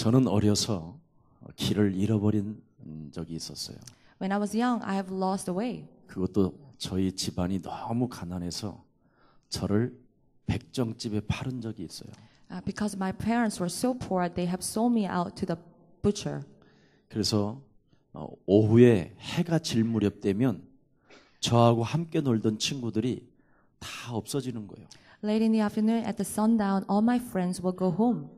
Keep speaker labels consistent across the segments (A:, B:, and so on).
A: 저는 어려서 길을 잃어버린 적이 있었어요.
B: When I was young, I have lost the way.
A: 그것도 저희 집안이 너무 가난해서 저를 백정집에 팔은 적이 있어요.
B: Because my parents were so poor, they have sold me out to the butcher.
A: 그래서 오후에 해가 질 무렵 되면 저하고 함께 놀던 친구들이 다 없어지는 거예요.
B: Late in the afternoon, at the sundown, all my friends will go home.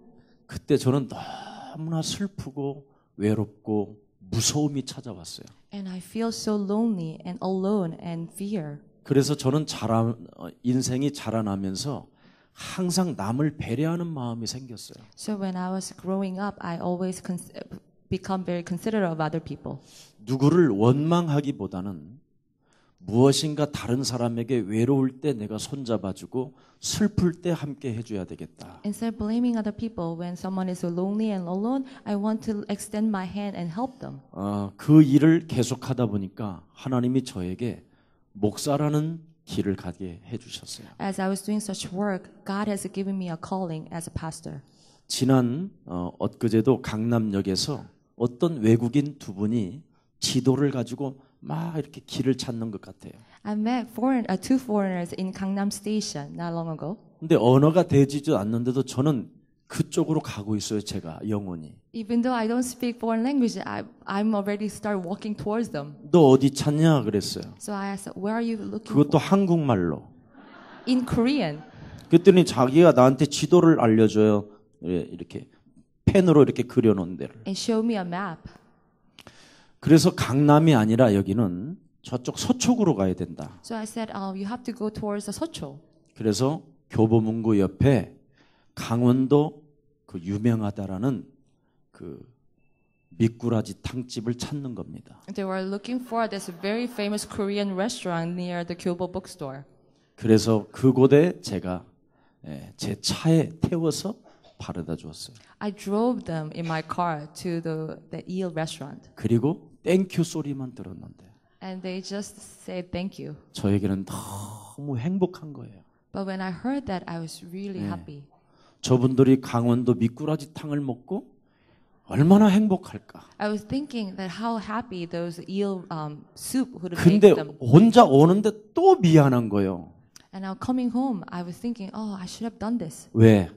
A: 그때 저는 너무나 슬프고 외롭고 무서움이 찾아왔어요.
B: And I feel so lonely and alone and fear.
A: 그래서 저는 인생이 자라나면서 항상 남을 배려하는 마음이 생겼어요.
B: So when I was growing up, I always become very considerate of other people.
A: 누구를 원망하기보다는 무엇인가 다른 사람에게 외로울 때 내가 손잡아주고 슬플 때 함께 해줘야 되겠다.
B: Instead of blaming other people when someone is so lonely and alone, I want to extend my hand and help them.
A: 그 일을 계속하다 보니까 하나님이 저에게 목사라는 길을 가게 해주셨어요.
B: As I was doing such work, God has given me a calling as a pastor.
A: 지난 엊그제도 강남역에서 어떤 외국인 두 분이 지도를 가지고 막 이렇게 길을 찾는 것 같아요.
B: I met two foreigners in Gangnam Station not long ago.
A: 근데 언어가 되지도 않는데도 저는 그쪽으로 가고 있어요. 제가 영원히.
B: Even though I don't speak foreign language, I'm already start walking towards them.
A: 너 어디 찾냐 그랬어요.
B: So I asked, where are you looking
A: 그것도
B: for?
A: 한국말로.
B: In Korean.
A: 그랬더니 자기가 나한테 지도를 알려줘요. 이렇게 펜으로 이렇게 그려놓은 데를.
B: And show me a map.
A: 그래서 강남이 아니라 여기는 저쪽 서초구로 가야 된다.
B: So I said, you have to go towards the Seocho.
A: 그래서 교보문고 옆에 강원도 그 유명하다라는 그 미꾸라지 탕집을 찾는 겁니다.
B: They were looking for this very famous Korean restaurant near the Kyobo bookstore.
A: 그래서 그곳에 제가 제 차에 태워서 바래다 주었어요.
B: I drove them in my car to the eel restaurant.
A: 그리고 땡큐 소리만 들었는데
B: And they just said thank you.
A: 저에게는 너무 행복한 거예요.
B: But when I heard that, I was really happy.
A: 저분들이 강원도 미꾸라지탕을 먹고 얼마나 행복할까.
B: I was thinking that how happy those eel soup would make
A: 근데
B: them.
A: 혼자 오는데 또 미안한 거예요.
B: And now coming home, I was thinking, I should have done this.
A: 왜?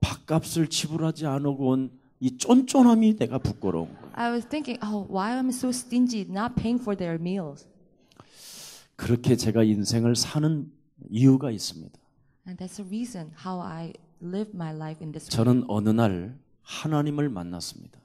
A: 밥값을 지불하지 않고 온 이 쫀쫀함이 내가 부끄러운 거예요.
B: I was thinking, why am I so stingy not paying for their meals?
A: 그렇게 제가 인생을 사는 이유가 있습니다.
B: And that's the reason how I live my life in this way.
A: 저는 어느 날 하나님을 만났습니다.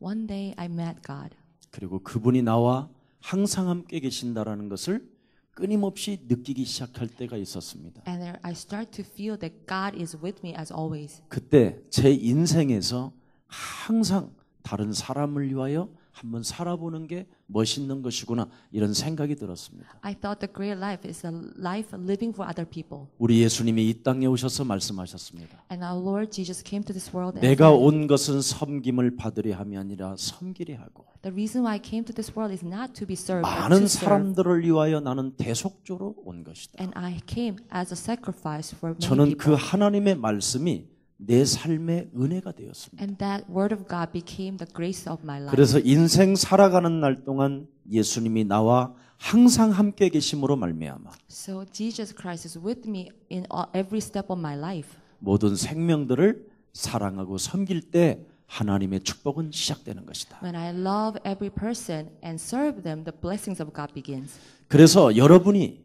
B: One day I met God.
A: 그리고 그분이 나와 항상 함께 계신다라는 것을 끊임없이 느끼기 시작할 때가 있었습니다.
B: And there, I start to feel that God is with me as always.
A: 그때 제 인생에서 항상 다른 사람을 위하여 한번 살아보는 게 멋있는 것이구나 이런 생각이 들었습니다.
B: I thought the great life is a life living for other people.
A: 우리 예수님이 이 땅에 오셔서 말씀하셨습니다.
B: And our Lord Jesus came to this world and
A: 내가
B: said,
A: 온 것은 섬김을 받으려 함이 아니라 섬기려 하고
B: the reason why I came to this world is not to be served, but
A: 많은
B: to serve.
A: 사람들을 위하여 나는 대속조로 온 것이다.
B: And I came as a sacrifice for many
A: 저는 그
B: people.
A: 하나님의 말씀이 내 삶의 은혜가 되었습니다.
B: And that word of God became the grace of my life.
A: 그래서 인생 살아가는 날 동안 예수님이 나와 항상 함께 계심으로 말미암아
B: So Jesus Christ is with me in every step of my life.
A: 모든 생명들을 사랑하고 섬길 때 하나님의 축복은 시작되는 것이다.
B: When I love every person and serve them, the blessings of God begins.
A: 그래서 여러분이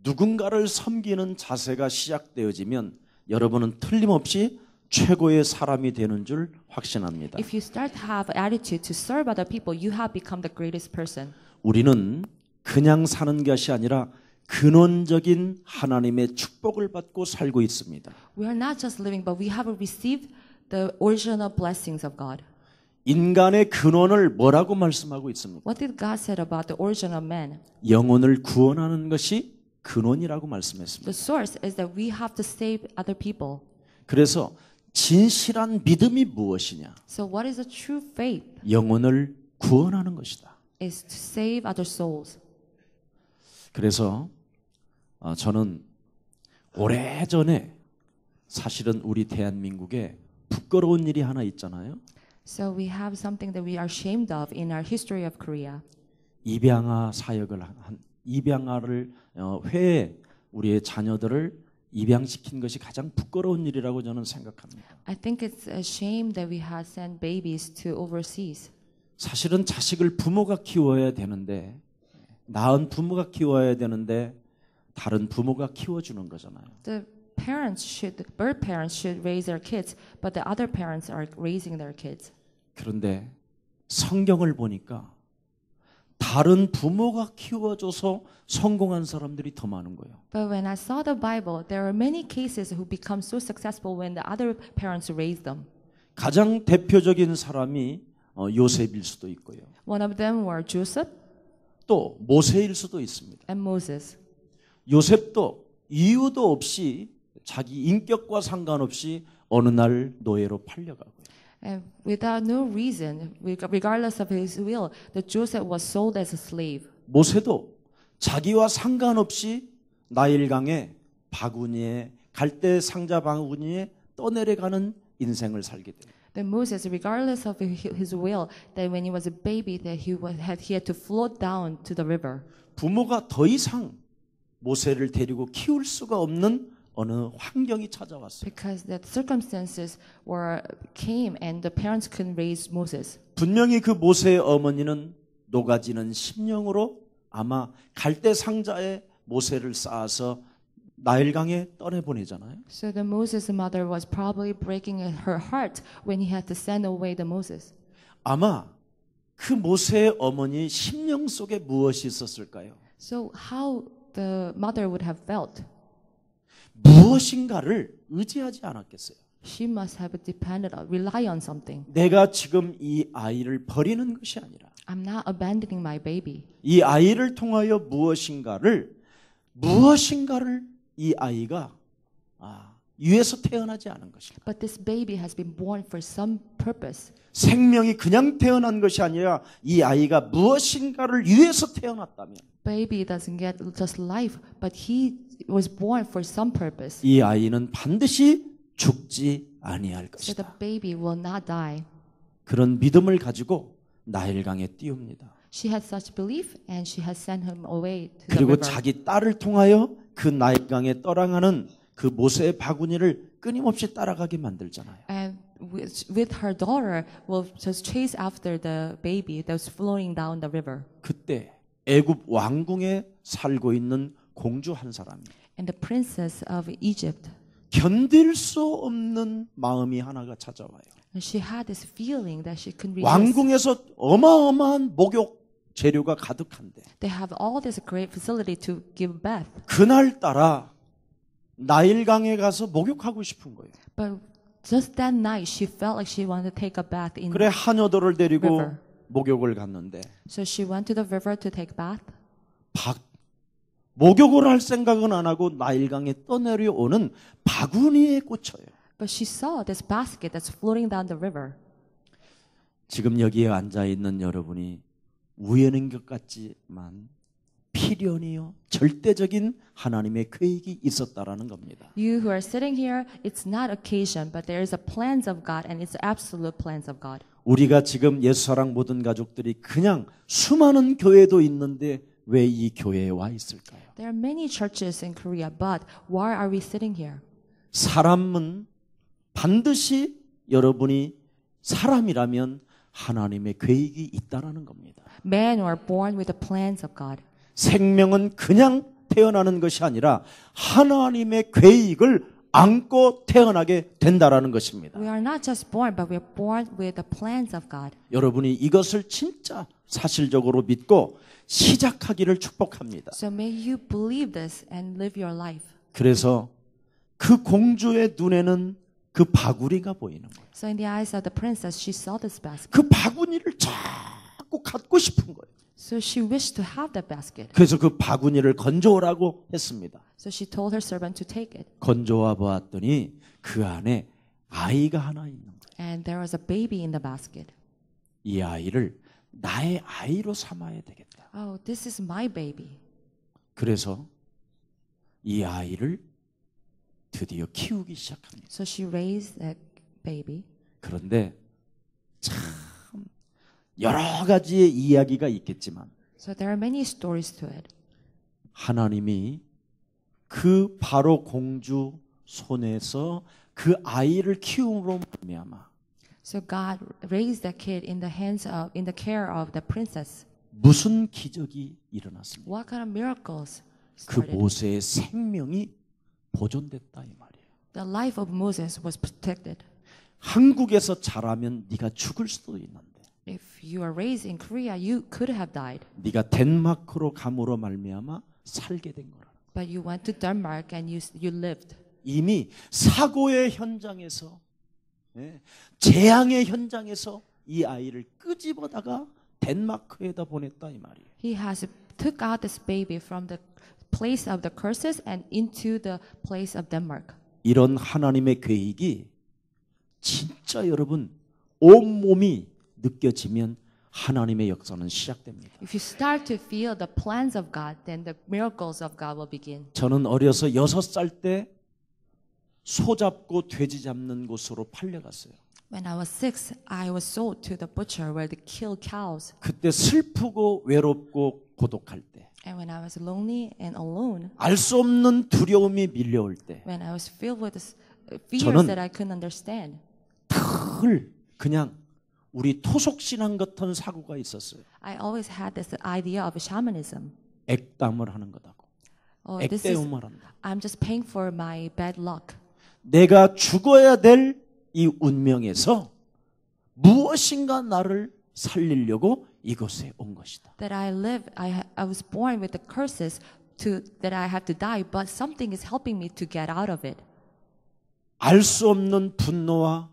A: 누군가를 섬기는 자세가 시작되어지면 여러분은 틀림없이 최고의 사람이 되는 줄 확신합니다.
B: If you start to have attitude to serve other people, you have become the greatest person.
A: 우리는 그냥 사는 것이 아니라 근원적인 하나님의 축복을 받고 살고 있습니다.
B: We are not just living, but we have received the original blessings of God.
A: 인간의 근원을 뭐라고 말씀하고 있습니까?
B: What did God say about the origin of man?
A: 영혼을 구원하는 것이 근원이라고 말씀했습니다.
B: The source is that we have to save other people.
A: 그래서 진실한 믿음이 무엇이냐?
B: So what is a true faith?
A: 영혼을 구원하는 것이다.
B: Is to save other souls.
A: 그래서 저는 오래전에 사실은 우리 대한민국에 부끄러운 일이 하나 있잖아요.
B: So we have something that we are ashamed of in our history of Korea.
A: 입양아 사역을 입양아를 회에 우리의 자녀들을 입양시킨 것이 가장 부끄러운 일이라고 저는 생각합니다.
B: I think it's a shame that we have sent babies to overseas.
A: 사실은 자식을 부모가 키워야 되는데 낳은 부모가 키워야 되는데 다른 부모가 키워주는 거잖아요.
B: The birth parents should raise their kids, but the other parents are raising their kids.
A: 그런데 성경을 보니까 다른 부모가 키워줘서 성공한 사람들이 더 많은 거예요.
B: But when I saw the Bible, there are many cases who become so successful when the other parents raise them.
A: 가장 대표적인 사람이 요셉일 수도 있고요.
B: One of them were Joseph
A: 또 모세일 수도 있습니다.
B: and Moses.
A: 요셉도 이유도 없이 자기 인격과 상관없이 어느 날 노예로 팔려가고요.
B: And without no reason, regardless of his will, that Joseph was sold as a slave.
A: 모세도 자기와 상관없이 나일강의 바구니에 갈대 상자 바구니에 떠내려가는 인생을 살게 돼요.
B: Then Moses, regardless of his will, that when he was a baby, that he had to float down to the river.
A: 부모가 더 이상 모세를 데리고 키울 수가 없는 어느 환경이 찾아왔어요.
B: Because the circumstances came and the parents couldn't raise Moses.
A: 분명히 그 모세의 어머니는 녹아지는 심령으로 아마 갈대 상자에 모세를 쌓아서 나일강에 떠내보내잖아요.
B: So the Moses' mother was probably breaking her heart when he had to send away the Moses.
A: 아마 그 모세의 어머니 심령 속에 무엇이 있었을까요?
B: So how the mother would have felt?
A: 무엇인가를 의지하지 않았겠어요.
B: She must have rely on something.
A: 내가 지금 이 아이를 버리는 것이 아니라
B: I'm not abandoning my baby.
A: 이 아이를 통하여 무엇인가를 이 아이가 위에서 태어나지 않은 것입니다.
B: But this baby has been born for some purpose.
A: 생명이 그냥 태어난 것이 아니라 이 아이가 무엇인가를 위해서 태어났다면
B: Baby doesn't get just life, but he was born for some purpose.
A: 이 아이는 반드시 죽지 아니할
B: So the
A: 것이다.
B: baby will not die.
A: 그런 믿음을 가지고 나일강에 띄웁니다.
B: She had such belief, and she has sent him away to the
A: 그리고
B: river.
A: 자기 딸을 통하여 그 나일강에 떠랑하는 그 모세의 바구니를 끊임없이 따라가게 만들잖아요.
B: And with her daughter, will just chase after the baby that was floating down the river.
A: 그때 애굽 왕궁에 살고 있는 공주 한 사람이
B: And the princess of Egypt,
A: 견딜 수 없는 마음이 하나가 찾아와요.
B: and she had this feeling that she couldn't resist.
A: 왕궁에서 어마어마한 목욕 재료가 가득한데
B: They have all this great facility to give bath,
A: 그날따라 나일강에 가서 목욕하고 싶은 거예요.
B: but just that night she felt like she wanted to take a bath in.
A: 그래 하녀도를 데리고
B: river.
A: 목욕을 갔는데
B: So she went to the river to take bath.
A: 목욕을 할 생각은 안 하고 나일강에 떠내려오는 바구니에 꽂혀요.
B: But she saw this basket that's floating down the river.
A: 지금 여기에 앉아 있는 여러분이 우연인 것 같지만 필연이요 절대적인 하나님의 계획이 있었다라는 겁니다.
B: You who are sitting here, it's not occasion, but there is a plans of God, and it's absolute plans of God.
A: 우리가 지금 예수사랑 모든 가족들이 그냥 수많은 교회도 있는데 왜 이 교회에 와 있을까요?
B: There are many churches in Korea, but why are we sitting here?
A: 사람은 반드시 여러분이 사람이라면 하나님의 계획이 있다라는 겁니다.
B: Men were born with the plans of God.
A: 생명은 그냥 태어나는 것이 아니라 하나님의 계획을 안고 태어나게 된다라는 것입니다.
B: We are not just born, but we are born with the plans of God.
A: 여러분이 이것을 진짜 사실적으로 믿고 시작하기를 축복합니다.
B: So may you believe this and live your life.
A: 그래서 그 공주의 눈에는 그 바구니가 보이는 거예요.
B: So in the eyes of the princess, she saw this basket.
A: 그 바구니를 자꾸 갖고 싶은 거예요.
B: So she wished to have that basket.
A: 그래서 그 바구니를 건져오라고 했습니다.
B: So she told her servant to take it.
A: 건져와 보았더니 그 안에 아이가 하나 있는 거예요.
B: And there was a baby in the basket.
A: 이 아이를 나의 아이로 삼아야 되겠다.
B: Oh, this is my baby.
A: 그래서 이 아이를 드디어 키우기 시작합니다.
B: So she raised that baby.
A: 그런데 참 여러 가지의 이야기가 있겠지만
B: So there are many stories to it.
A: 하나님이 그 바로 공주 손에서 그 아이를 키움으로 말미암아
B: So God raised that kid in the care of the princess.
A: 무슨 기적이 일어났습니까?
B: What kind of miracles
A: 그
B: started?
A: 모세의 생명이 보존됐다 이 말이에요.
B: The life of Moses was protected.
A: 한국에서 자라면 네가 죽을 수도 있는데
B: If you are raised in Korea, you could have died.
A: 네가 덴마크로 감으로 말미암아 살게 된 거라.
B: But you went to Denmark and you lived.
A: 이미 사고의 현장에서 재앙의 현장에서 이 아이를 끄집어다가 덴마크에다 보냈다 이 말이에요.
B: He has took out this baby from the place of the curses and into the place of Denmark.
A: 이런 하나님의 계획이 진짜 여러분 온몸이 느껴지면 하나님의 역사는 시작됩니다.
B: If you start to feel the plans of God, then the miracles of God will begin.
A: 저는 어려서 6살 때 소 잡고 돼지 잡는 곳으로 팔려갔어요.
B: When I was 6, I was sold to the butcher where they kill cows.
A: 그때 슬프고 외롭고 고독할 때,
B: And when I was lonely and alone,
A: 알 수 없는 두려움이 밀려올 때,
B: when I was filled with fears
A: 저는
B: that I couldn't understand,
A: 늘 그냥 우리 토속 신앙 같은 사고가 있었어요.
B: I always had this idea of shamanism.
A: 액담을 하는 거다고.
B: This is,
A: 액대음을 한다.
B: I'm just paying for my bad luck.
A: 내가 죽어야 될 이 운명에서 무엇인가 나를 살리려고 이곳에 온 것이다.
B: That I was born with the curses that I have to die, but something is helping me to get out of it.
A: 알 수 없는 분노와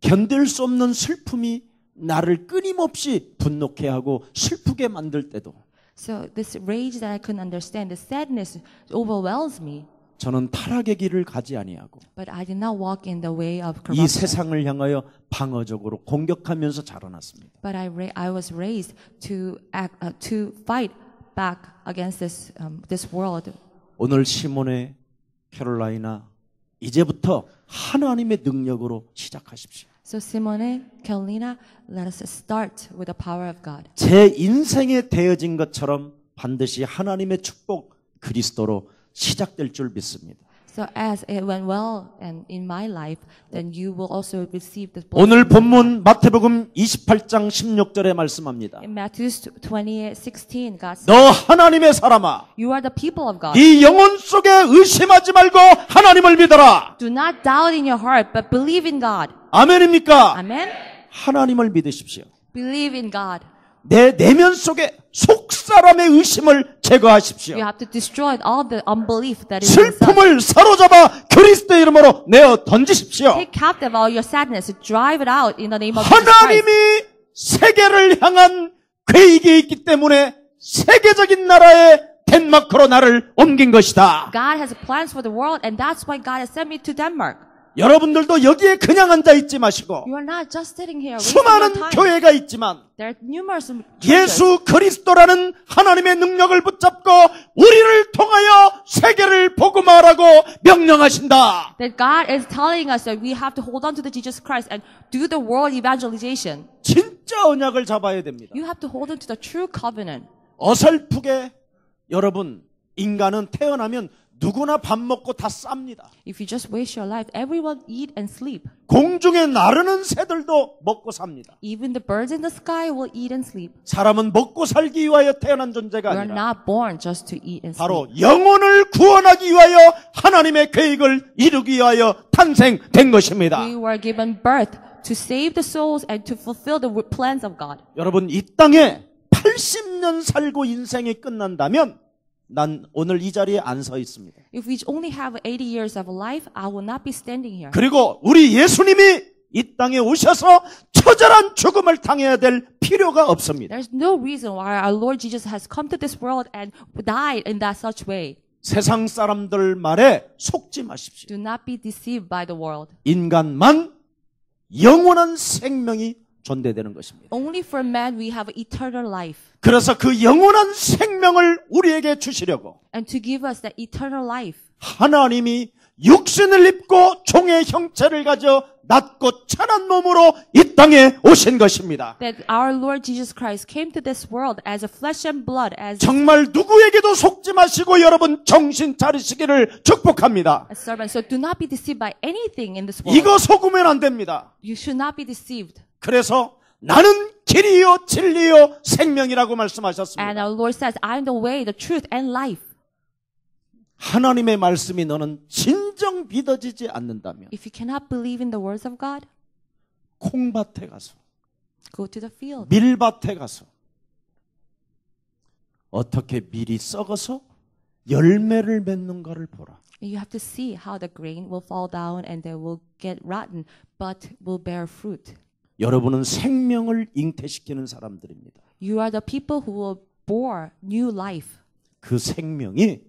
A: 견딜 수 없는 슬픔이 나를 끊임없이 분노케 하고 슬프게 만들 때도
B: So this rage that I couldn't understand, the sadness overwhelms me.
A: 저는 타락의 길을 가지 아니하고
B: But I did not walk in the way of
A: 이
B: corruption.
A: 세상을 향하여 방어적으로 공격하면서 자라났습니다.
B: But I was raised to fight back against this world.
A: 오늘 시몬의 캐롤라이나 이제부터 하나님의 능력으로 시작하십시오.
B: So Simone, Carolina, let us start with the power of God.
A: 제 인생에 되어진 것처럼 반드시 하나님의 축복 그리스도로 시작될 줄 믿습니다.
B: So as it went well and in my life, then you will also receive the blessing.
A: 오늘 본문 마태복음 28장 16절에 말씀합니다.
B: In Matthew 28:16, God says,
A: 너 하나님의 사람아,
B: "You are the people of God.
A: 네 영혼 속에 의심하지 말고 하나님을 믿어라.
B: Do not doubt in your heart, but believe in God."
A: 아멘입니까?
B: Amen.
A: 하나님을 믿으십시오.
B: Believe in God.
A: 내 내면 속에 속사람의 의심을 제거하십시오.
B: You have to destroy all the unbelief that is inside.
A: 슬픔을 사로잡아 그리스도 이름으로 내어 던지십시오.
B: Take captive all your sadness, drive it out in the name of Jesus Christ.
A: 하나님이 세계를 향한 계획이 있기 때문에 세계적인 나라의 덴마크로 나를 옮긴 것이다.
B: God has plans for the world, and that's why God has sent me to Denmark.
A: 여러분들도 여기에 그냥 앉아 있지 마시고
B: You are not just sitting here wasting your
A: 수많은
B: time.
A: 교회가 있지만
B: There are numerous churches.
A: 예수 그리스도라는 하나님의 능력을 붙잡고 우리를 통하여 세계를 복음화하라고 명령하신다.
B: That God is telling us that we have to hold on to the Jesus Christ and do the world evangelization.
A: 진짜 언약을 잡아야 됩니다.
B: You have to hold on to the true covenant.
A: 어설프게 여러분 인간은 태어나면 누구나 밥 먹고 다 쌉니다.
B: If you just waste your life, everyone eat and sleep.
A: 공중에 나르는 새들도 먹고 삽니다.
B: Even the birds in the sky will eat and sleep.
A: 사람은 먹고 살기 위하여 태어난 존재가
B: We are
A: 아니라
B: not born just to eat and
A: 바로
B: sleep.
A: 영혼을 구원하기 위하여 하나님의 계획을 이루기 위하여 탄생된 것입니다.
B: We were given birth to save the souls and to fulfill the plans of God.
A: 여러분 이 땅에 80년 살고 인생이 끝난다면 난 오늘 이 자리에 안 서 있습니다.
B: If we only have 80 years of life, I will not be standing here.
A: 그리고 우리 예수님이 이 땅에 오셔서 처절한 죽음을 당해야 될 필요가 없습니다.
B: There's no reason why our Lord Jesus has come to this world and died in that such way.
A: 세상 사람들 말에 속지 마십시오.
B: Do not be deceived by the world.
A: 인간만 영원한 생명이 존재되는 것입니다.
B: Only for man we have eternal life.
A: 그래서 그 영원한 생명을 우리에게 주시려고
B: And to give us that eternal life,
A: 하나님이 육신을 입고 종의 형체를 가져 낮고 찬한 몸으로 이 땅에 오신 것입니다.
B: That our Lord Jesus Christ came to this world as a flesh and blood, as
A: 정말 누구에게도 속지 마시고 여러분 정신 차리시기를 축복합니다.
B: a servant. So do not be deceived by anything in this world.
A: 이거 속으면 안 됩니다.
B: You should not be deceived.
A: 그래서 나는 길이요 진리요 생명이라고
B: And
A: 말씀하셨습니다.
B: our Lord says, I am the way, the truth, and life.
A: 하나님의 말씀이 너는 진정 믿어지지 않는다면
B: If you cannot believe in the words of God,
A: 콩밭에 가서
B: go to the field.
A: 밀밭에 가서 어떻게 밀이 썩어서 열매를 맺는가를 보라.
B: You have to see how the grain will fall down and they will get rotten, but will bear fruit.
A: 여러분은 생명을 잉태시키는 사람들입니다.
B: You are the people who will bore new life.
A: 그 생명이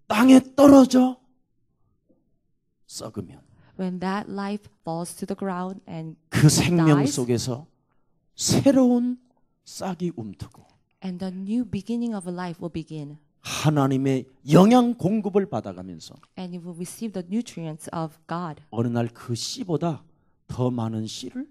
A: 땅에 떨어져 썩으면
B: When that life falls to the ground and
A: 그 생명
B: dies,
A: 속에서 새로운 싹이 움트고
B: and the new beginning of a life will begin.
A: 하나님의 영양 공급을 받아가면서
B: And you will receive the nutrients of God.
A: 어느 날 그 씨보다 더 많은 씨를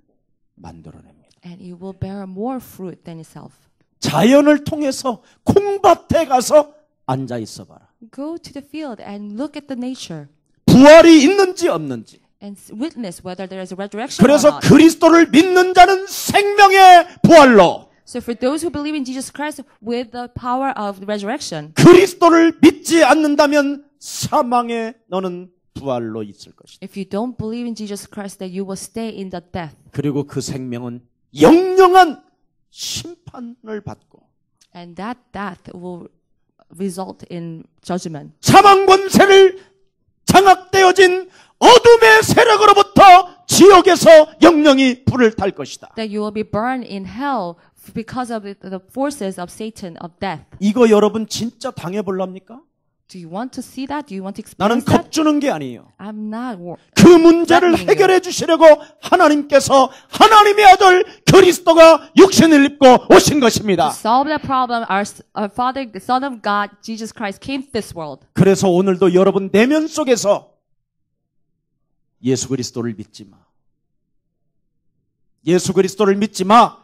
A: 만들어냅니다.
B: And you will bear more fruit than itself.
A: 자연을 통해서 콩밭에 가서 앉아 있어 봐라.
B: Go to the field and look at the nature
A: 부활이 있는지 없는지.
B: and witness whether there is a resurrection or
A: 그래서
B: not.
A: 그리스도를 믿는 자는 생명의 부활로
B: So for those who believe in Jesus Christ with the power of the resurrection,
A: 그리스도를 믿지 않는다면 사망에 너는 부활로 있을 것이다.
B: if you don't believe in Jesus Christ, that you will stay in the death.
A: 그리고 그 생명은 영영한 심판을 받고
B: And that death will result in judgment.
A: 사망 권세를 장악되어진 어둠의 세력으로부터 지옥에서 영영이 불을 탈 것이다.
B: That you will be burned in hell because of the forces of Satan, of death.
A: 이거 여러분 진짜 당해볼랍니까?
B: Do you want to see that? Do you want to
A: 나는
B: experience that?
A: 겁주는 게 아니에요.
B: I'm not.
A: 그 문제를 해결해 주시려고 하나님께서 하나님의 아들 그리스도가 육신을 입고 오신 것입니다.
B: To solve that problem, our Father, the Son of God, Jesus Christ, came to this world.
A: 그래서 오늘도 여러분 내면 속에서 예수 그리스도를 믿지 마. 예수 그리스도를 믿지 마.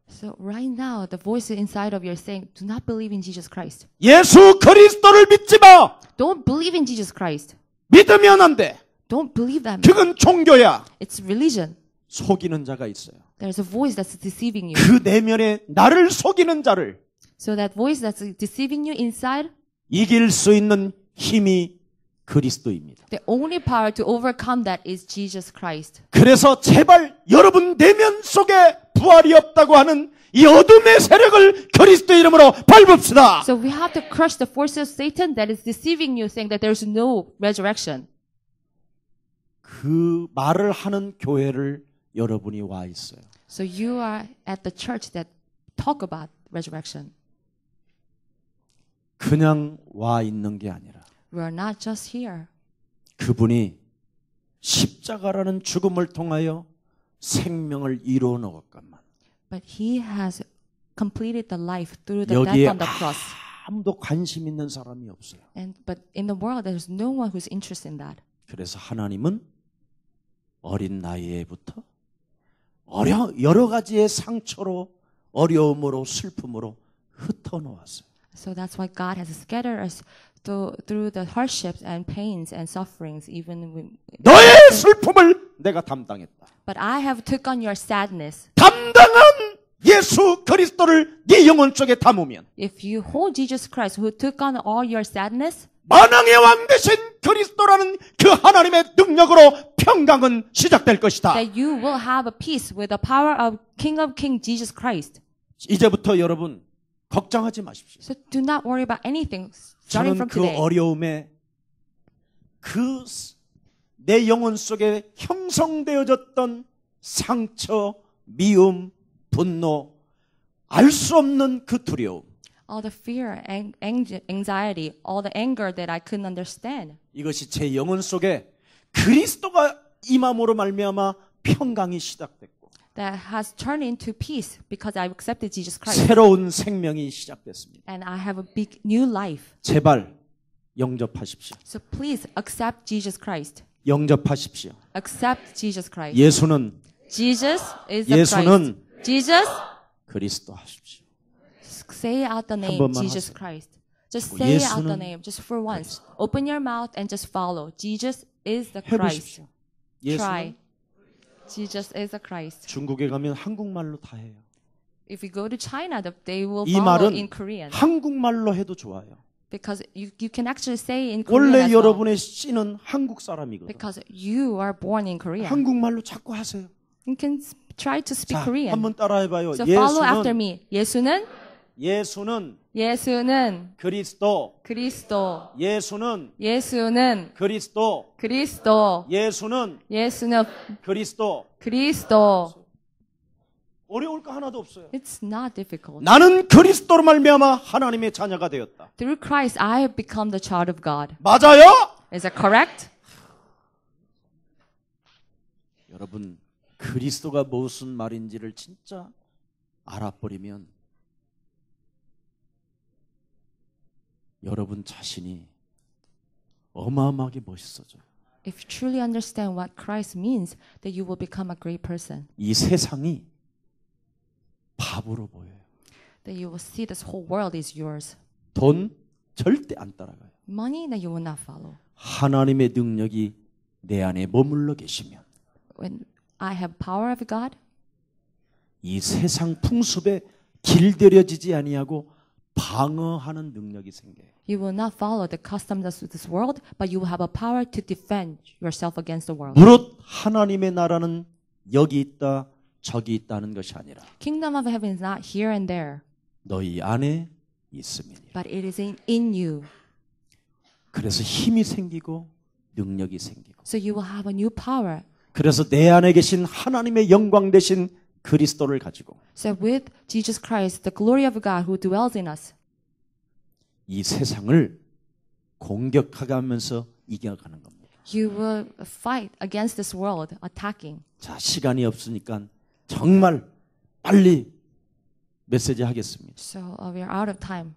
B: So right now, the voice inside of you is saying, do not believe in Jesus Christ.
A: 예수 그리스도를 믿지 마.
B: Don't believe in Jesus Christ.
A: 믿으면 안 돼.
B: Don't believe that.
A: 그건 종교야.
B: It's religion.
A: 속이는 자가 있어요.
B: There's a voice that's deceiving you.
A: 그 내면에 나를 속이는 자를
B: So that voice that's deceiving you inside,
A: 이길 수 있는 힘이 그리스도입니다.
B: the only power to overcome that is Jesus Christ.
A: 그래서 제발 여러분 내면 속에 부활이 없다고 하는 이 어둠의 세력을 그리스도 이름으로 밟읍시다.
B: So we have to crush the forces of Satan that is deceiving you, saying that there's no resurrection.
A: 그 말을 하는 교회를 여러분이 와 있어요.
B: So you are at the church that talk about resurrection.
A: 그냥 와 있는 게 아니라
B: We are not just here.
A: 그분이 십자가라는 죽음을 통하여 생명을 이루어 놓았건만
B: But he has completed the life through the death
A: 여기에
B: on the cross.
A: 아무도 관심 있는 사람이 없어요.
B: But in the world, there's no one who's interested in that.
A: 그래서 하나님은 어린 나이에부터 여러 가지의 상처로 어려움으로 슬픔으로 흩어놓았어요.
B: So that's why God has scattered us through the hardships and pains and sufferings, even when.
A: 너의 슬픔을 내가 담당했다.
B: But I have took on your sadness.
A: 담당한 예수 그리스도를 네 영혼 속에 담으면
B: If you hold Jesus Christ, who took on all your sadness,
A: 만왕의 왕 되신 그리스도라는 그 하나님의 능력으로 평강은 시작될 것이다.
B: that you will have a peace with the power of King of Kings, Jesus Christ.
A: 이제부터 여러분 걱정하지 마십시오.
B: So do not worry about anything starting
A: 저는
B: from
A: 그
B: today.
A: 어려움에 그 내 영혼 속에 형성되어졌던 상처, 미움, 분노, 알 수 없는 그 두려움.
B: All the fear, anxiety, all the anger that I couldn't understand.
A: 이것이 제 영혼 속에 그리스도가 임함으로 말미암아 평강이 시작됐고
B: That has turned into peace because I accepted Jesus Christ.
A: 새로운 생명이 시작됐습니다.
B: And I have a big new life.
A: 제발 영접하십시오.
B: So please accept Jesus Christ.
A: 영접하십시오.
B: Accept Jesus Christ.
A: 예수는
B: Jesus is the
A: 예수는
B: Christ. Jesus,
A: 그리스도 하십시오.
B: say out the name
A: 번만
B: Jesus
A: 하세요.
B: Christ. Just say out
A: 예수는
B: the name, just for once. Open your mouth and just follow. Jesus is the Christ.
A: 해보십시오.
B: Try.
A: 예수는
B: Jesus is the Christ.
A: 중국에 가면 한국말로 다 해요.
B: If you go to China, they will
A: 이
B: follow
A: 말은
B: in Korean.
A: 한국말로 해도 좋아요.
B: Because you can actually say in Korean
A: 원래
B: as well.
A: 여러분의 씨는 한국 사람이거든.
B: Because you are born in Korea.
A: 한국말로 자꾸 하세요.
B: You can try to speak
A: 자,
B: Korean.
A: 한번 따라해봐요.
B: So follow after me. 예수는
A: 그리스도.
B: 그리스도.
A: 예수는
B: 예수는
A: 그리스도.
B: 그리스도.
A: 예수는
B: 예수는
A: 그리스도.
B: 그리스도.
A: 어려울 거 하나도 없어요.
B: It's not difficult.
A: 나는 그리스도로 말미암아 하나님의 자녀가 되었다.
B: Through Christ, I have become the child of God.
A: 맞아요?
B: Is that correct?
A: 여러분, 그리스도가 무슨 말인지를 진짜 알아버리면 여러분 자신이 어마어마하게 멋있어져요.
B: If you truly understand what Christ means, then you will become a great person.
A: 이 세상이 바보로 보여요.
B: That you will see this whole world is yours.
A: 돈 절대 안 따라가요.
B: Money that you will not follow.
A: 하나님의 능력이 내 안에 머물러 계시면
B: When I have power of God,
A: 이 세상 풍습에 길들여지지 아니하고 방어하는 능력이 생겨요.
B: you will not follow the customs of this world, but you will have a power to defend yourself against the world.
A: 무릇 하나님의 나라는 여기 있다 저기 있다는 것이 아니라
B: Kingdom of heaven is not here and there,
A: 너희 안에 있음이니라.
B: but it is in you.
A: 그래서 힘이 생기고 능력이 생기고
B: So you will have a new power.
A: 그래서 내 안에 계신 하나님의 영광 되신 그리스도를 가지고
B: So with Jesus Christ, the glory of God who dwells in us,
A: 이 세상을 공격하면서 이겨가는 겁니다.
B: you will fight against this world, attacking.
A: 자, 시간이 없으니까 정말 빨리 메시지 하겠습니다.
B: So we are out of time.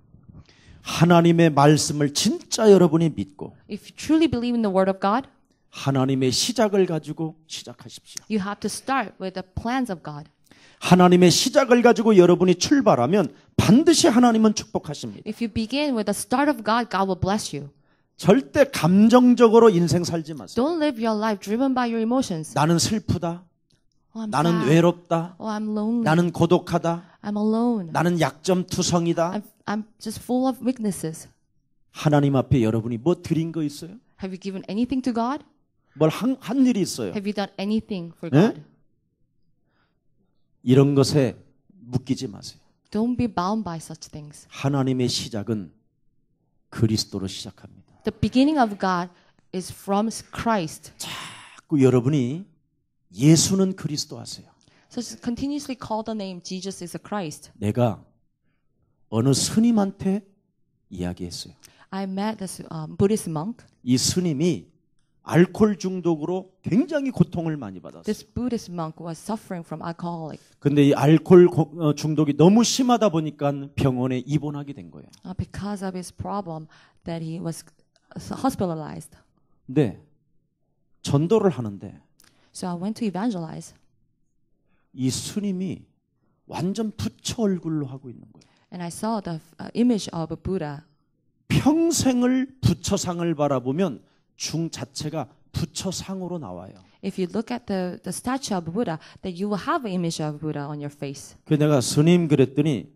A: 하나님의 말씀을 진짜 여러분이 믿고
B: If you truly believe in the word of God,
A: 하나님의 시작을 가지고 시작하십시오.
B: you have to start with the plans of God.
A: 하나님의 시작을 가지고 여러분이 출발하면 반드시 하나님은 축복하십니다.
B: If you begin with the start of God, God will bless you.
A: 절대 감정적으로 인생 살지 마세요.
B: Don't live your life driven by your emotions.
A: 나는 슬프다.
B: Oh, I'm
A: 나는
B: sad.
A: 외롭다.
B: Oh, I'm lonely.
A: 나는 고독하다.
B: I'm alone.
A: 나는 약점투성이다.
B: I'm just full of weaknesses.
A: 하나님 앞에 여러분이 뭐 드린 거 있어요?
B: Have you given anything to God?
A: 뭘 한 일이 있어요?
B: Have you done anything for
A: 네?
B: God?
A: 이런 것에 묶이지 마세요.
B: Don't be bound by such things.
A: 하나님의 시작은 그리스도로 시작합니다.
B: The beginning of God is from Christ.
A: 자꾸 여러분이 예수는 그리스도 하세요.
B: So just continuously call the name Jesus is a Christ.
A: 내가 어느 스님한테 이야기했어요.
B: I met this Buddhist monk.
A: 이 스님이 알코올 중독으로 굉장히 고통을 많이 받았어요.
B: This Buddhist monk was suffering from alcoholic.
A: 근데 이 알코올 중독이 너무 심하다 보니까 병원에 입원하게 된 거예요.
B: Because of his problem that he was hospitalized.
A: 근데 전도를 하는데
B: So I went to evangelize.
A: 이 스님이 완전 부처 얼굴로 하고 있는 거예요.
B: And I saw the image of a Buddha.
A: 평생을 부처상을 바라보면 중 자체가 부처상으로 나와요.
B: If you look at the statue of Buddha, that you will have an image of Buddha on your face.
A: 그 내가 스님 그랬더니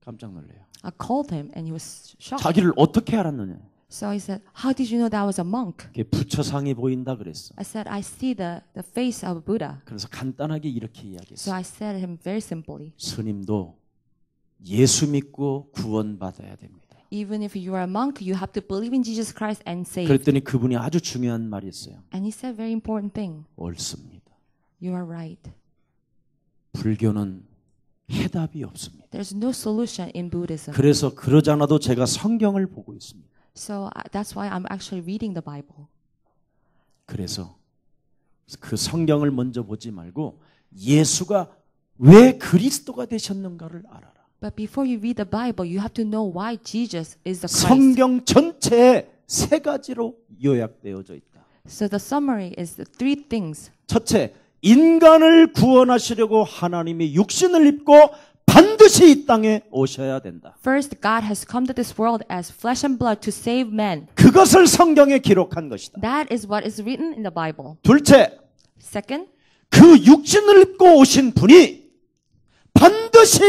A: 깜짝 놀래요.
B: I called him and he was shocked.
A: 자기를 어떻게 알았느냐?
B: So he said, "How did you know that I was a monk?"
A: 그게 부처상이 보인다 그랬어.
B: I said, "I see the face of Buddha."
A: 그래서 간단하게 이렇게
B: So
A: 이야기했어.
B: I said to him very simply,
A: 스님도 예수 믿고 구원받아야 됩니다.
B: even if you are a monk, you have to believe in Jesus Christ and save.
A: 그랬더니 그분이 아주 중요한 말이 있어요.
B: And he said a very important thing.
A: 옳습니다.
B: You are right.
A: 불교는 해답이 없습니다.
B: There's no solution in Buddhism.
A: 그래서 그러지 않아도 제가 성경을 보고 있습니다.
B: So that's why I'm actually reading the Bible.
A: 그래서 그 성경을 먼저 보지 말고 예수가 왜 그리스도가 되셨는가를 알아라.
B: But before you read the Bible, you have to know why Jesus is the Christ.
A: 성경 전체에 세 가지로 요약되어져 있다.
B: So the summary is the three things.
A: 첫째, 인간을 구원하시려고 하나님이 육신을 입고 반드시 이 땅에 오셔야 된다.
B: First, God has come to this world as flesh and blood to save men.
A: 그것을 성경에 기록한 것이다.
B: That is what is written in the Bible.
A: 둘째,
B: Second,
A: 그 육신을 입고 오신 분이 반드시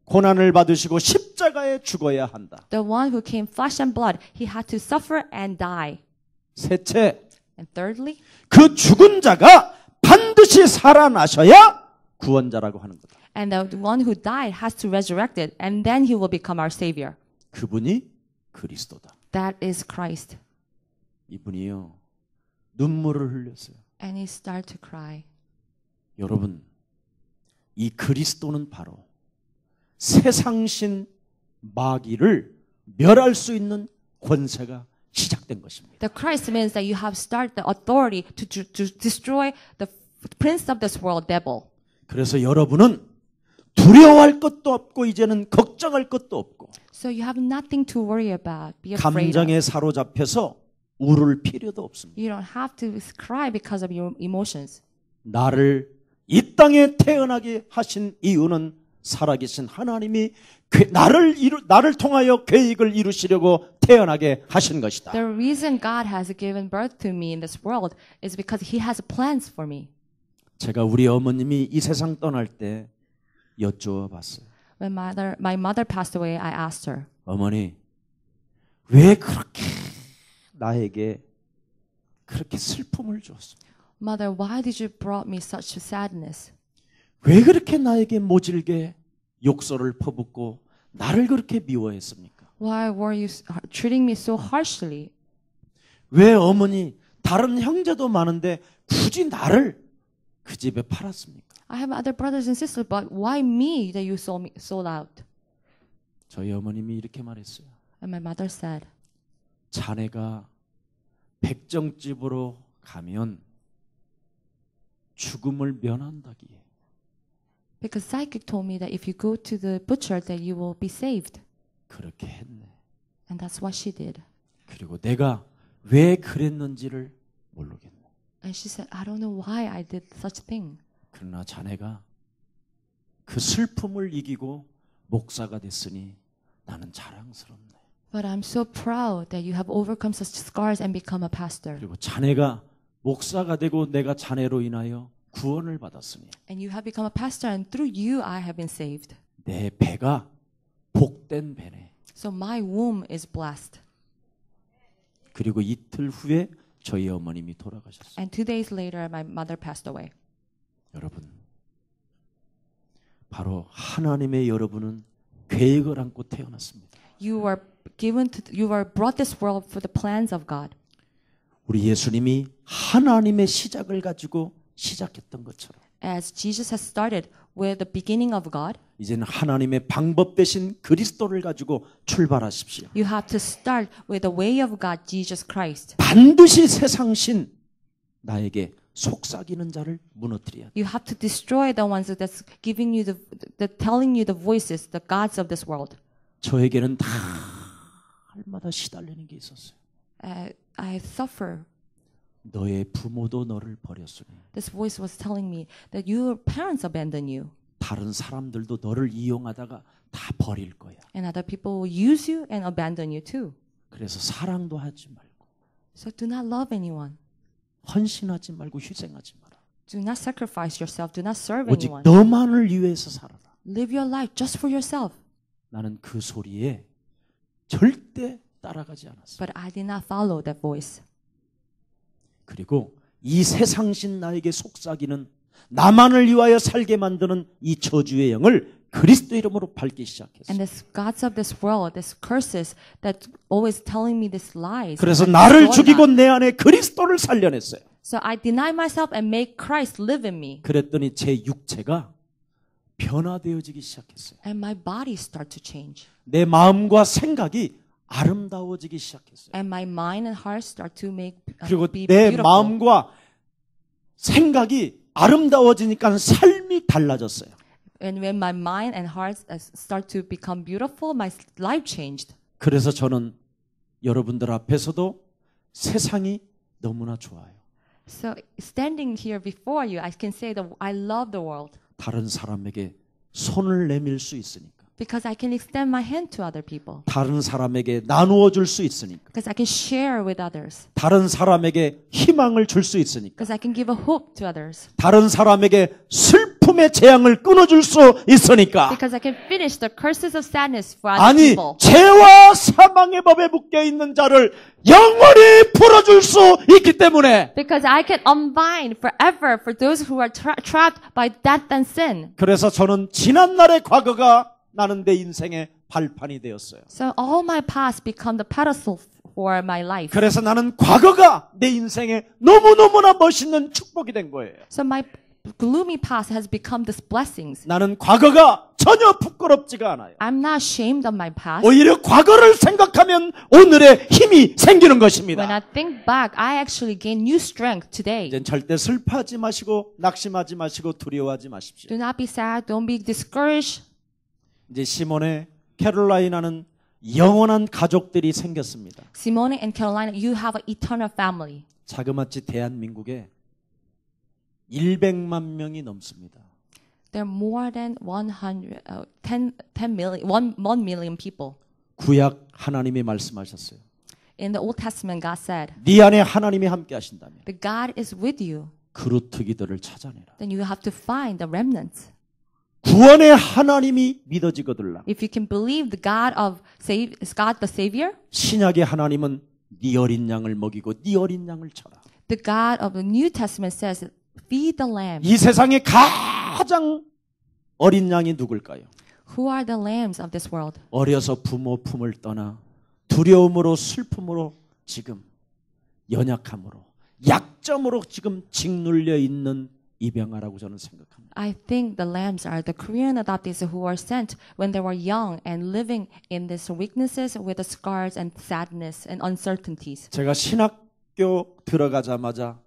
A: 고난을 받으시고 십자가에 죽어야 한다.
B: the one who came flesh and blood, he had to suffer and die.
A: 셋째,
B: And thirdly,
A: 그 죽은 자가 반드시 살아나셔야 구원자라고 하는 거다.
B: and the one who died has to resurrect it, and then he will become our Savior.
A: 그분이 그리스도다.
B: That is Christ.
A: 이분이요, 눈물을 흘렸어요.
B: And he started to cry.
A: 여러분, 이 그리스도는 바로 세상신 마귀를 멸할 수 있는 권세가 시작된 것입니다.
B: The Christ means that you have started the authority to destroy the prince of this world, devil.
A: 그래서 여러분은 두려워할 것도 없고 이제는 걱정할 것도 없고
B: So you have nothing to worry about, be afraid of.
A: 감정에 사로잡혀서 울을 필요도 없습니다.
B: You don't have to cry because of your emotions.
A: 나를 이 땅에 태어나게 하신 이유는 살아계신 하나님이 나를 통하여 계획을 이루시려고 태어나게 하신 것이다.
B: The reason God has given birth to me in this world is because He has plans for me.
A: 제가 우리 어머님이 이 세상 떠날 때 여쭈어 봤어요.
B: When my mother passed away, I asked her,
A: 어머니, 왜 그렇게 나에게 그렇게 슬픔을 주었습니까?
B: Mother, why did you brought me such sadness?
A: 왜 그렇게 나에게 모질게 욕설을 퍼붓고 나를 그렇게 미워했습니까?
B: Why were you treating me so harshly?
A: 왜 어머니 다른 형제도 많은데 굳이 나를 그 집에 팔았습니까?
B: I have other brothers and sisters, but why me that you sold out?
A: 저희 어머님이 이렇게 말했어요.
B: And my mother said,
A: 자네가 백정집으로 가면 죽음을 면한다기에.
B: because psychic told me that if you go to the butcher, that you will be saved.
A: 그렇게 했네.
B: And that's what she did.
A: 그리고 내가 왜 그랬는지를 모르겠네.
B: And she said, I don't know why I did such thing.
A: 그러나 자네가 그 슬픔을 이기고 목사가 됐으니 나는 자랑스럽네.
B: But I'm so proud that you have overcome such scars and become a pastor.
A: 그리고 자네가 목사가 되고 내가 자네로 인하여 구원을 받았으니
B: And you have become a pastor, and through you I have been saved.
A: 내 배가 복된 배네.
B: So my womb is blessed.
A: 그리고 이틀 후에 저희 어머님이 돌아가셨어요.
B: And 2 days later, my mother passed away.
A: 여러분, 바로 하나님의 여러분은 계획을 안고 태어났습니다.
B: You were brought this world for the plans of God.
A: 우리 예수님이 하나님의 시작을 가지고 시작했던 것처럼
B: As Jesus has started with the beginning of God,
A: 이제는 하나님의 방법 대신 그리스도를 가지고 출발하십시오.
B: you have to start with the way of God, Jesus Christ.
A: 반드시 세상신 나에게 속삭이는 자를 무너뜨려야 돼.
B: You have to destroy the ones that's giving you telling you the voices, the gods of this world.
A: 저에게는 다 할마다 시달리는 게 있었어요.
B: I suffer.
A: 너의 부모도 너를 버렸으니
B: This voice was telling me that your parents abandoned you.
A: 다른 사람들도 너를 이용하다가 다 버릴 거야.
B: And other people will use you and abandon you too.
A: 그래서 사랑도 하지 말고
B: So do not love anyone.
A: 헌신하지 말고 희생하지 마라.
B: Do not sacrifice yourself. Do not serve
A: 오직
B: anyone.
A: 너만을 위해서 살아라.
B: Live your life just for yourself.
A: 나는 그 소리에 절대 따라가지 않았어요.
B: But I did not follow that voice.
A: 그리고 이 세상신 나에게 속삭이는 나만을 위하여 살게 만드는 이 저주의 영을 그리스도 이름으로 밟기 시작했어요.
B: And this gods of this world, this curses that always telling me this lies.
A: 그래서
B: I
A: 나를
B: destroy
A: 죽이고
B: that.
A: 내 안에 그리스도를 살려냈어요.
B: So I deny myself and make Christ live in me.
A: 그랬더니 제 육체가 변화되어지기 시작했어요.
B: And my body start to change.
A: 내 마음과 생각이 아름다워지기 시작했어요.
B: And my mind and heart start to
A: 그리고
B: be
A: 내
B: beautiful.
A: 마음과 생각이 아름다워지니까 삶이 달라졌어요.
B: And when my mind and heart start to become beautiful, my life changed.
A: 그래서 저는 여러분들 앞에서도 세상이 너무나 좋아요.
B: So standing here before you, I can say that I love the world
A: 다른 사람에게 손을 내밀 수 있으니까.
B: because I can extend my hand to other people.
A: 다른 사람에게 나누어 줄 수 있으니까.
B: Because I can share with others.
A: 다른 사람에게 희망을 줄 수 있으니까.
B: Because I can give a hope to others.
A: 다른 사람에게 슬픔의 재앙을 끊어줄 수 있으니까.
B: Because I can finish the curses of sadness for other
A: 아니,
B: people.
A: 죄와 사망의 법에 묶여 있는 자를 영원히 풀어줄 수 있기 때문에.
B: Because I can unbind forever for those who are trapped by death and sin.
A: 그래서 저는 지난날의 과거가 나는 내 인생의 발판이 되었어요.
B: So all my past become the pedestal for my life.
A: 그래서 나는 과거가 내 인생에 너무너무나 멋있는 축복이 된 거예요.
B: So my gloomy past has become these blessings.
A: 나는 과거가 전혀 부끄럽지가 않아요.
B: I'm not ashamed of my past.
A: 오히려 과거를 생각하면 오늘의 힘이 생기는
B: When
A: 것입니다.
B: I think back, I actually gain new strength today.
A: 이젠 절대 슬퍼하지 마시고 낙심하지 마시고 두려워하지 마십시오.
B: Do not be sad. Don't be discouraged.
A: 이제 시몬의 캐롤라이나는 영원한 가족들이 생겼습니다.
B: Simone and Carolina, you have an eternal family.
A: 자그마치 대한민국에 100만 명이 넘습니다.
B: There are more than 1 million people.
A: 구약 하나님이 말씀하셨어요.
B: In the Old Testament, God said,
A: 네 안에 하나님이 함께 하신다면
B: "The God is with you."
A: 그루터기들을 찾아내라.
B: Then you have to find the remnants.
A: 구원의 하나님이 믿어지거들라.
B: If you can believe the God is God the Savior,
A: 신약의 하나님은 네 어린 양을 먹이고 네 어린 양을 쳐라.
B: the God of the New Testament says, "Feed the lamb."
A: 이 세상에 가장 어린 양이 누굴까요?
B: Who are the lambs of this world?
A: 어려서 부모 품을 떠나 두려움으로 슬픔으로 지금 연약함으로 약점으로 지금 짓눌려 있는 입양아라고 저는 생각합니다.
B: I think the lambs are the Korean adoptees who were sent when they were young and living in these weaknesses with the scars and sadness and uncertainties.
A: 제가 신학교 들어가자마자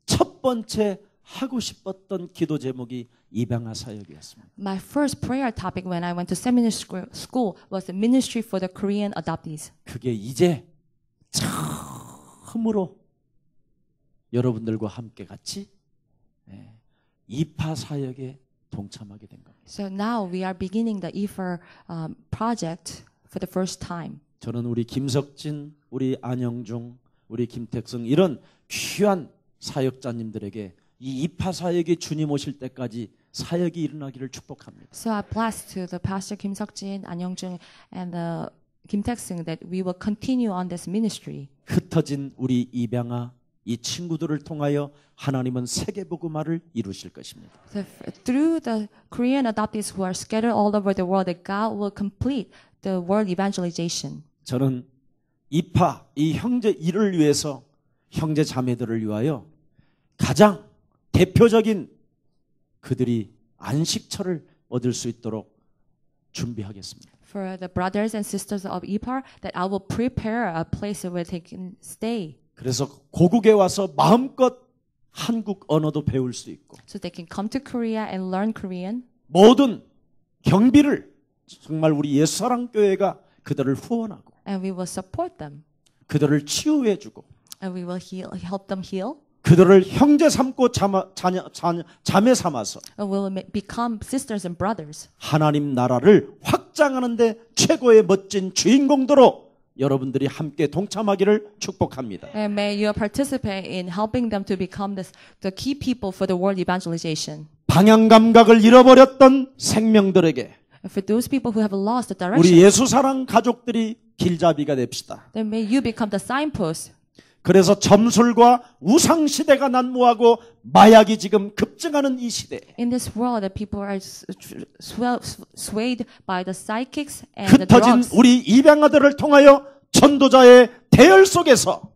A: 첫 번째 하고 싶었던 기도 제목이 입양아 사역이었습니다.
B: My first prayer topic when I went to seminary school was the ministry for the Korean adoptees.
A: 그게 이제 처음으로 여러분들과 함께 같이 이파 사역에 동참하게 된 겁니다.
B: So now we are beginning the IFA project for the first time.
A: 저는 우리 김석진, 우리 안영중, 우리 김택승 이런 귀한 사역자님들에게 이 이파 사역이 주님 오실 때까지 사역이 일어나기를 축복합니다.
B: So I bless to the Pastor Kim Seok-jin, An Young-jung, and the Kim Taek-seung that we will continue on this ministry.
A: 흩어진 우리 입양아 이 친구들을 통하여 하나님은 세계 복음화를 이루실 것입니다.
B: So through the Korean adoptees who are scattered all over the world, that God will complete the world evangelization.
A: 저는 이파 이 형제 일을 위해서 형제 자매들을 위하여 가장 대표적인 그들이 안식처를 얻을 수 있도록 준비하겠습니다.
B: For the brothers and sisters of IPAR, that I will prepare a place where they can stay.
A: 그래서 고국에 와서 마음껏 한국 언어도 배울 수 있고
B: So they can come to Korea and learn Korean.
A: 모든 경비를 정말 우리 예수사랑교회가 그들을 후원하고
B: And we will support them.
A: 그들을 치유해주고
B: And we will help them heal.
A: 그들을 형제 삼고 자매 삼아서
B: And we will become sisters and brothers.
A: 하나님 나라를 확장하는 데 최고의 멋진 주인공들로 여러분들이 함께 동참하기를 축복합니다.
B: And may you participate in helping them to become the key people for the world evangelization.
A: 방향 감각을 잃어버렸던 생명들에게
B: And for those people who have lost the
A: 우리
B: direction,
A: 예수사랑 가족들이 길잡이가 됩시다.
B: then may you become the signpost.
A: 그래서 점술과 우상 시대가 난무하고 마약이 지금 급증하는 이 시대.
B: In this world, that people are swayed by the psychics and the
A: 흩어진
B: drugs.
A: 우리 입양아들을 통하여 전도자의 대열 속에서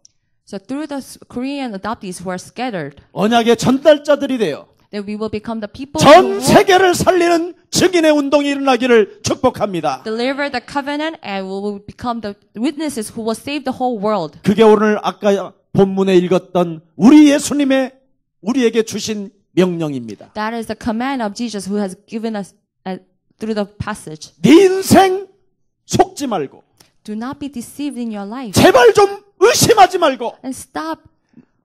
B: So through the Korean adoptees who are scattered,
A: 언약의 전달자들이 되어
B: that we will become the people
A: 전
B: who will
A: 세계를 살리는 증인의 운동이 일어나기를 축복합니다.
B: deliver the covenant and we will become the witnesses who will save the whole world.
A: 그게 오늘 아까 본문에 읽었던 우리 예수님의 우리에게 주신 명령입니다.
B: That is the command of Jesus who has given us through the passage.
A: 네 인생 속지 말고
B: Do not be deceived in your life
A: 제발 좀 의심하지 말고
B: and stop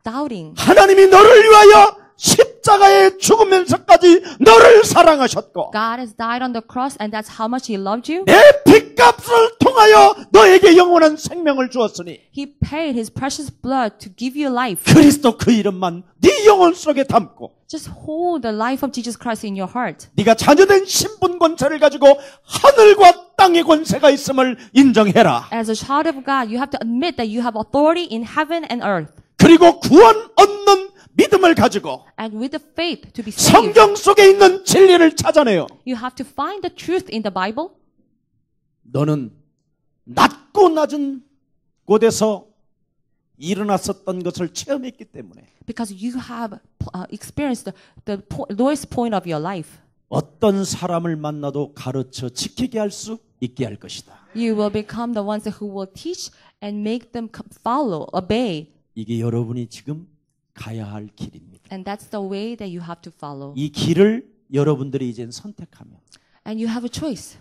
B: doubting.
A: 하나님이 너를 위하여 십자가에 죽으면서까지 너를 사랑하셨고
B: God has died on the cross and that's how much He loved you.
A: 내 핏값을 통하여 너에게 영원한 생명을 주었으니
B: He paid His precious blood to give you life.
A: 그리스도 그 이름만 네 영혼 속에 담고
B: Just hold the life of Jesus Christ in your heart.
A: 네가 자녀된 신분 권세를 가지고 하늘과 땅의 권세가 있음을 인정해라.
B: As a child of God, you have to admit that you have authority in heaven and earth.
A: 그리고 구원 얻는 믿음을 가지고
B: And with the faith to be saved,
A: 성경 속에 있는 진리를 찾아내요.
B: you have to find the truth in the Bible.
A: 너는 낮고 낮은 곳에서 일어났었던 것을 체험했기 때문에
B: Because you have experienced the lowest point of your life.
A: 어떤 사람을 만나도 가르쳐 지키게 할 수 있게 할 것이다.
B: You will become the ones who will teach and make them follow, obey.
A: 이게 여러분이 지금 가야 할 길입니다.
B: And that's the way that you have to follow.
A: 이 길을 여러분들이 이젠 선택하면
B: And you have a choice.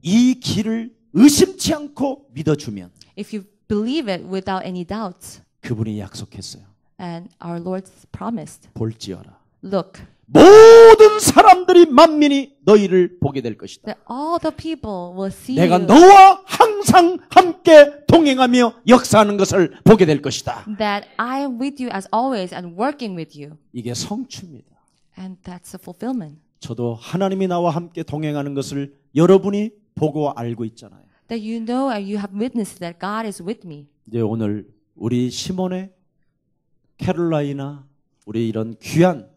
A: 이 길을 의심치 않고 믿어주면
B: If you believe it without any doubts.
A: 그분이 약속했어요.
B: And our Lord promised.
A: 볼지어라.
B: Look,
A: 모든 사람들이 만민이 너희를 보게 될 것이다.
B: that all the people will see
A: 내가
B: you.
A: 너와 항상 함께 동행하며 역사하는 것을 보게 될 것이다.
B: That I am with you as always and working with you.
A: 이게 성취입니다.
B: And that's a fulfillment.
A: 저도 하나님이 나와 함께 동행하는 것을 여러분이 보고 알고 있잖아요.
B: That you know and you have witnessed that God is with me.
A: 이제 오늘 우리 시몬의 캐롤라이나 우리 이런 귀한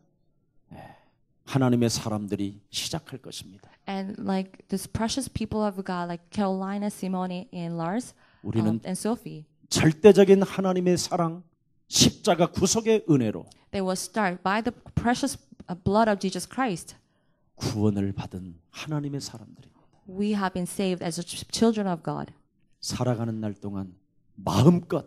A: 하나님의 사람들이 시작할 것입니다.
B: And like this precious people of God, like Carolina, Simone, and Lars,
A: 우리는
B: and Sophie,
A: 절대적인 하나님의 사랑, 십자가 구속의 은혜로
B: they will start by the precious blood of Jesus Christ.
A: 구원을 받은 하나님의 사람들입니다.
B: We have been saved as children of God.
A: 살아가는 날 동안 마음껏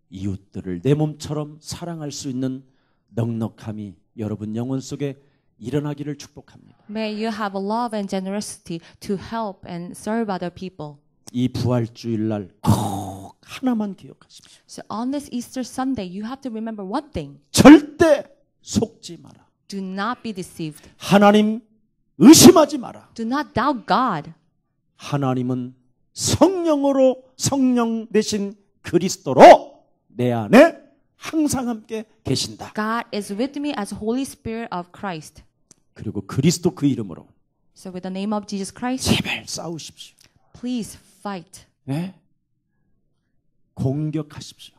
A: 이웃들을 내 몸처럼 사랑할 수 있는 넉넉함이 여러분 영혼 속에 일어나기를 축복합니다.
B: May you have a love and generosity to help and serve other people.
A: 이 부활주일 날 꼭 하나만 기억하십시오.
B: So on this Easter Sunday, you have to remember one thing.
A: 절대 속지 마라.
B: Do not be deceived.
A: 하나님 의심하지 마라.
B: Do not doubt God.
A: 하나님은 성령으로 성령 대신 그리스도로 내 안에 항상 함께 계신다.
B: God is with me as Holy Spirit of Christ.
A: 그리고 그리스도 그 이름으로
B: So with the name of Jesus Christ,
A: 제발 싸우십시오.
B: please fight.
A: 네? 공격하십시오.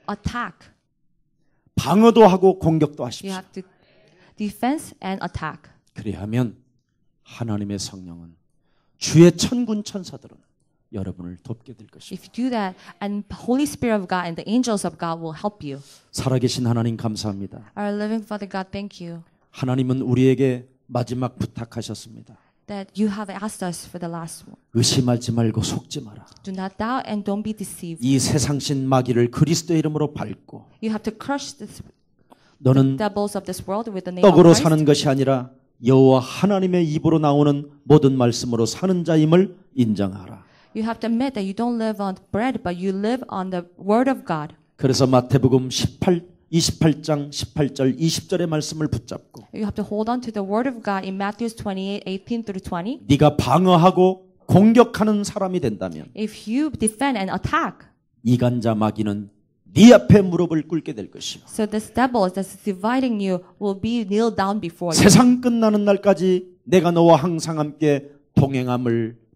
B: Attack.
A: 방어도 하고 공격도
B: You
A: 하십시오.
B: have to defense and attack.
A: 그래야면 하나님의 성령은 주의 천군 천사들은 여러분을 돕게 될 것입니다.
B: If you do that, and Holy Spirit of God and the angels of God will help you.
A: 살아계신 하나님 감사합니다.
B: Our living Father God, thank you
A: 하나님은 우리에게 마지막 부탁하셨습니다.
B: that you have asked us for the last one.
A: 의심하지 말고 속지 마라.
B: Do not doubt and don't be deceived.
A: 이 세상신 마귀를 그리스도의 이름으로 밟고
B: You have to crush the
A: 너는
B: devils of this world with the name of
A: 떡으로
B: Christ.
A: 사는 것이 아니라 여호와 하나님의 입으로 나오는 모든 말씀으로 사는 자임을 인정하라.
B: You have to admit that you don't live on bread, but you live on the word of God.
A: 그래서 마태복음 28장 18절 20절의 말씀을 붙잡고
B: You have to hold on to the word of God in Matthew 28:18 through 20.
A: 네가 방어하고 공격하는 사람이 된다면
B: If you defend and attack,
A: 이간자 마귀는 네 앞에 무릎을 꿇게 될 것이요.
B: so this devil that's dividing you will be kneel down before you.
A: 세상 끝나는 날까지 내가 너와 항상 함께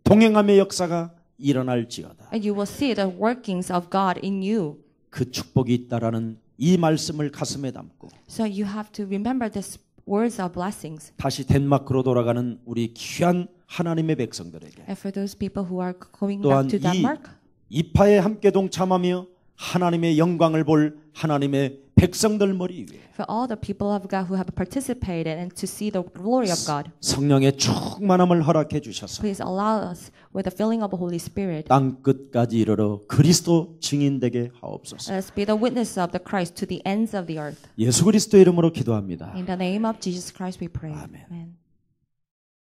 A: 동행함의 역사가 일어날지어다.
B: And you will see the workings of God in you.
A: 그 축복이 있다라는 이 말씀을 가슴에 담고
B: So you have to remember these words of blessings.
A: 다시 덴마크로 돌아가는 우리 귀한 하나님의 백성들에게
B: And for those people who are going
A: 또한
B: back to Denmark,
A: 이파에 함께 동참하며 하나님의 영광을 볼 하나님의 백성들 머리 위에
B: for all the people of God who have participated and to see the glory of God,
A: 성령의 충만함을 허락해 주셔서
B: please allow us with the filling of the Holy Spirit.
A: 땅 끝까지 이르러 그리스도 증인되게 하옵소서.
B: Let us be the witness of the Christ to the ends of the earth.
A: 예수 그리스도 이름으로 기도합니다.
B: In the name of Jesus Christ we pray.
A: Amen.
B: Amen.